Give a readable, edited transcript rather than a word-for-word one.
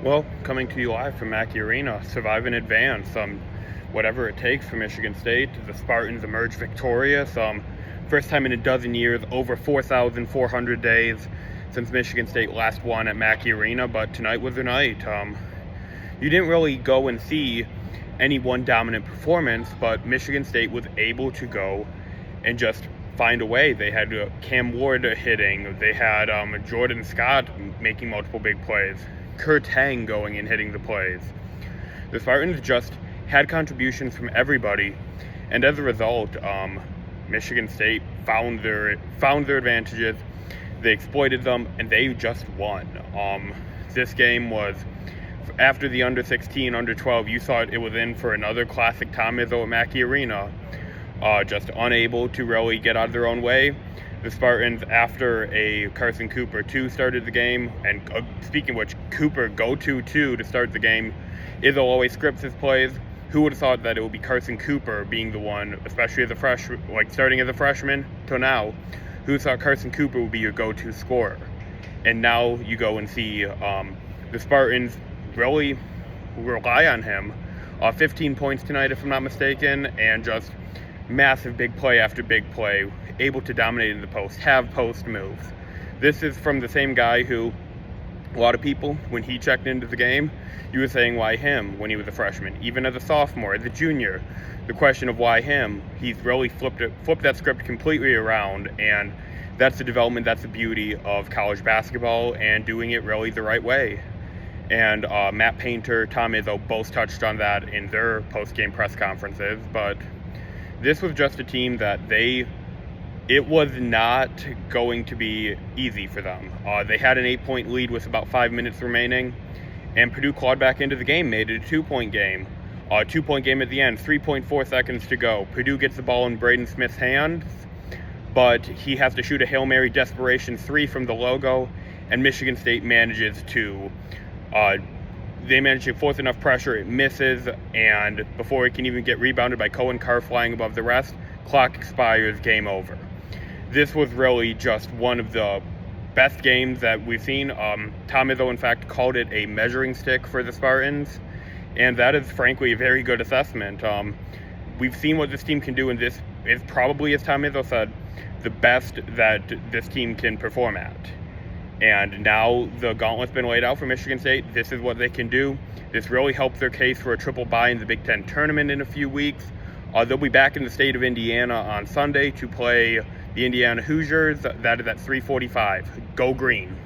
Well, coming to you live from Mackey Arena, survive and advance. Whatever it takes for Michigan State. The Spartans emerge victorious. First time in a dozen years, over 4,400 days since Michigan State last won at Mackey Arena. But tonight was the night. You didn't really go and see any one dominant performance, but Michigan State was able to go and just find a way. They had Cam Ward hitting. They had Jordan Scott making multiple big plays. Kurt Heng going and hitting the plays. The Spartans just had contributions from everybody, and as a result, Michigan State found their advantages. They exploited them, and they just won. This game was, after the under 16, under 12, you thought it was in for another classic Tom Izzo at Mackey Arena. Just unable to really get out of their own way. The Spartans, after a Carson Cooper 2 started the game, and speaking of which, Cooper go 2-2 to start the game. Izzo always scripts his plays. Who would have thought that it would be Carson Cooper being the one, especially as a freshman, starting as a freshman till now, who thought Carson Cooper would be your go-to scorer? And now you go and see the Spartans really rely on him. 15 points tonight, if I'm not mistaken, and just massive big play after big play, able to dominate in the post, have post moves. This is from the same guy who, a lot of people, when he checked into the game, you were saying why him when he was a freshman, even as a sophomore, as a junior. The question of why him, he's really flipped that script completely around, and that's the development, that's the beauty of college basketball and doing it really the right way. And Matt Painter, Tom Izzo both touched on that in their post-game press conferences, but this was just a team that it was not going to be easy for them. They had an 8-point lead with about 5 minutes remaining, and Purdue clawed back into the game, made it a 2-point game. 2-point game at the end, 3.4 seconds to go. Purdue gets the ball in Braden Smith's hands, but he has to shoot a Hail Mary desperation 3 from the logo, and Michigan State manages to force enough pressure, it misses, and before it can even get rebounded by Cohen Carr flying above the rest, clock expires, game over. This was really just one of the best games that we've seen. Tom Izzo, in fact, called it a measuring stick for the Spartans, and that is, frankly, a very good assessment. We've seen what this team can do, and this is probably, as Tom Izzo said, the best that this team can perform at. And now the gauntlet's been laid out for Michigan State. This is what they can do. This really helps their case for a triple bye in the Big Ten tournament in a few weeks. They'll be back in the state of Indiana on Sunday to play the Indiana Hoosiers. That is at 3:45. Go Green.